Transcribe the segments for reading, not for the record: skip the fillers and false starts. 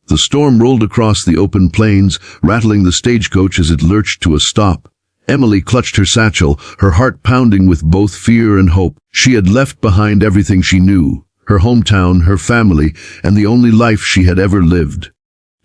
The storm rolled across the open plains, rattling the stagecoach as it lurched to a stop. Emily clutched her satchel, her heart pounding with both fear and hope. She had left behind everything she knew, her hometown, her family, and the only life she had ever lived,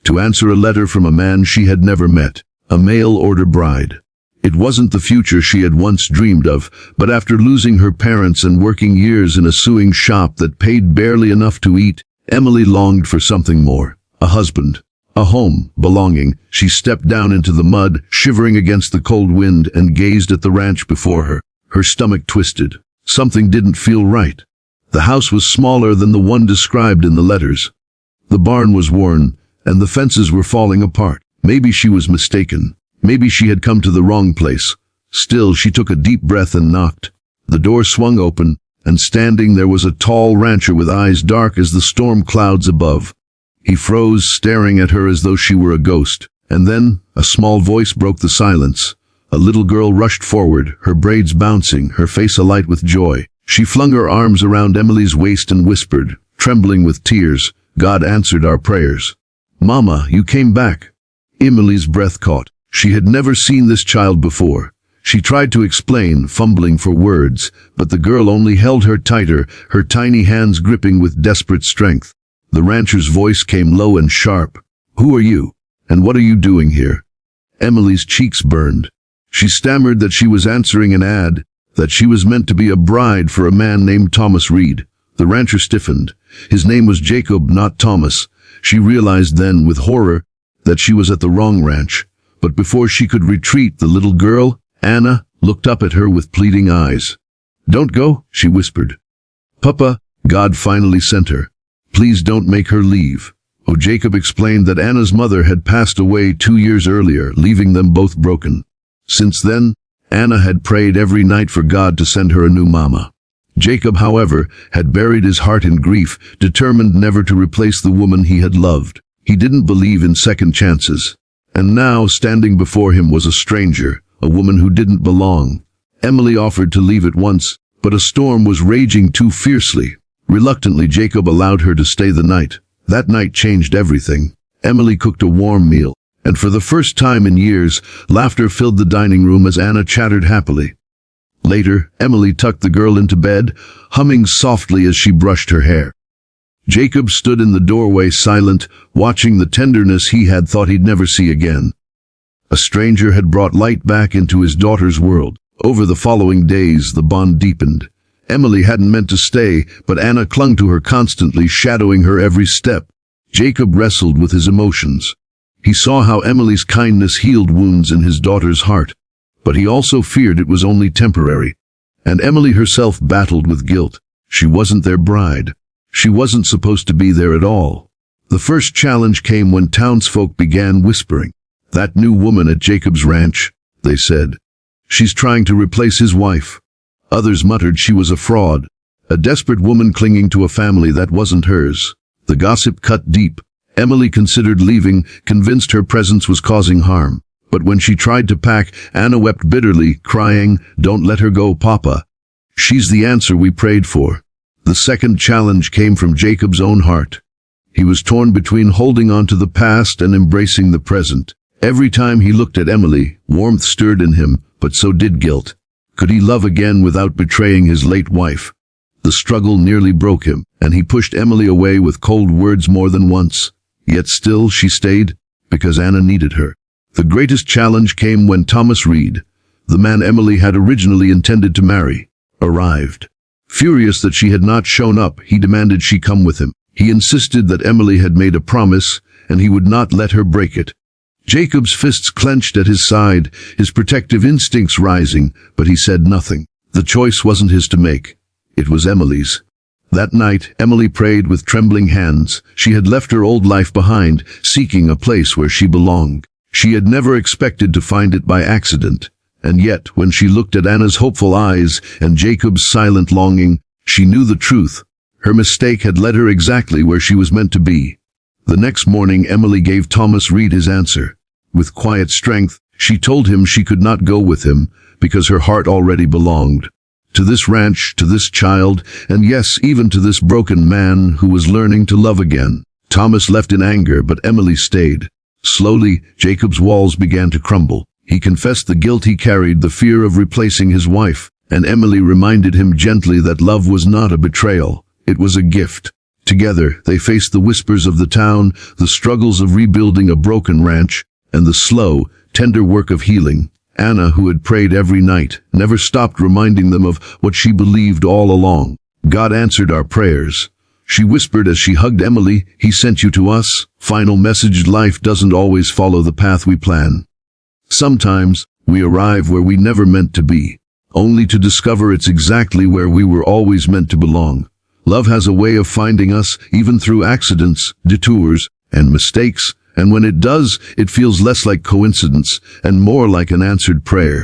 to answer a letter from a man she had never met, a mail-order bride. It wasn't the future she had once dreamed of, but after losing her parents and working years in a sewing shop that paid barely enough to eat, Emily longed for something more. A husband, a home, belonging. She stepped down into the mud, shivering against the cold wind, and gazed at the ranch before her. Her stomach twisted. Something didn't feel right. The house was smaller than the one described in the letters. The barn was worn, and the fences were falling apart. Maybe she was mistaken. Maybe she had come to the wrong place. Still, she took a deep breath and knocked. The door swung open, and standing there was a tall rancher with eyes dark as the storm clouds above. He froze, staring at her as though she were a ghost. And then, a small voice broke the silence. A little girl rushed forward, her braids bouncing, her face alight with joy. She flung her arms around Emily's waist and whispered, trembling with tears, "God answered our prayers." "Mama, you came back." Emily's breath caught. She had never seen this child before. She tried to explain, fumbling for words, but the girl only held her tighter, her tiny hands gripping with desperate strength. The rancher's voice came low and sharp. "Who are you? And what are you doing here?" Emily's cheeks burned. She stammered that she was answering an ad, that she was meant to be a bride for a man named Thomas Reed. The rancher stiffened. His name was Jacob, not Thomas. She realized then, with horror, that she was at the wrong ranch. But before she could retreat, the little girl, Anna, looked up at her with pleading eyes. "Don't go," she whispered. "Papa, God finally sent her. Please don't make her leave." Oh, Jacob explained that Anna's mother had passed away 2 years earlier, leaving them both broken. Since then, Anna had prayed every night for God to send her a new mama. Jacob, however, had buried his heart in grief, determined never to replace the woman he had loved. He didn't believe in second chances. And now, standing before him was a stranger, a woman who didn't belong. Emily offered to leave at once, but a storm was raging too fiercely. Reluctantly, Jacob allowed her to stay the night. That night changed everything. Emily cooked a warm meal, and for the first time in years, laughter filled the dining room as Anna chattered happily. Later, Emily tucked the girl into bed, humming softly as she brushed her hair. Jacob stood in the doorway silent, watching the tenderness he had thought he'd never see again. A stranger had brought light back into his daughter's world. Over the following days, the bond deepened. Emily hadn't meant to stay, but Anna clung to her constantly, shadowing her every step. Jacob wrestled with his emotions. He saw how Emily's kindness healed wounds in his daughter's heart, but he also feared it was only temporary. And Emily herself battled with guilt. She wasn't their bride. She wasn't supposed to be there at all. The first challenge came when townsfolk began whispering. "That new woman at Jacob's ranch," they said. "She's trying to replace his wife." Others muttered she was a fraud, a desperate woman clinging to a family that wasn't hers. The gossip cut deep. Emily considered leaving, convinced her presence was causing harm. But when she tried to pack, Anna wept bitterly, crying, "Don't let her go, Papa. She's the answer we prayed for." The second challenge came from Jacob's own heart. He was torn between holding on to the past and embracing the present. Every time he looked at Emily, warmth stirred in him, but so did guilt. Could he love again without betraying his late wife? The struggle nearly broke him, and he pushed Emily away with cold words more than once. Yet still she stayed, because Anna needed her. The greatest challenge came when Thomas Reed, the man Emily had originally intended to marry, arrived. Furious that she had not shown up, he demanded she come with him. He insisted that Emily had made a promise, and he would not let her break it. Jacob's fists clenched at his side, his protective instincts rising, but he said nothing. The choice wasn't his to make. It was Emily's. That night, Emily prayed with trembling hands. She had left her old life behind, seeking a place where she belonged. She had never expected to find it by accident. And yet, when she looked at Anna's hopeful eyes and Jacob's silent longing, she knew the truth. Her mistake had led her exactly where she was meant to be. The next morning, Emily gave Thomas Reed his answer. With quiet strength, she told him she could not go with him because her heart already belonged to this ranch, to this child, and yes, even to this broken man who was learning to love again. Thomas left in anger, but Emily stayed. Slowly, Jacob's walls began to crumble. He confessed the guilt he carried, the fear of replacing his wife, and Emily reminded him gently that love was not a betrayal, it was a gift. Together, they faced the whispers of the town, the struggles of rebuilding a broken ranch, and the slow, tender work of healing. Anna, who had prayed every night, never stopped reminding them of what she believed all along. God answered our prayers. She whispered as she hugged Emily, "He sent you to us." Final message: life doesn't always follow the path we plan. Sometimes, we arrive where we never meant to be, only to discover it's exactly where we were always meant to belong. Love has a way of finding us, even through accidents, detours, and mistakes, and when it does, it feels less like coincidence and more like an answered prayer.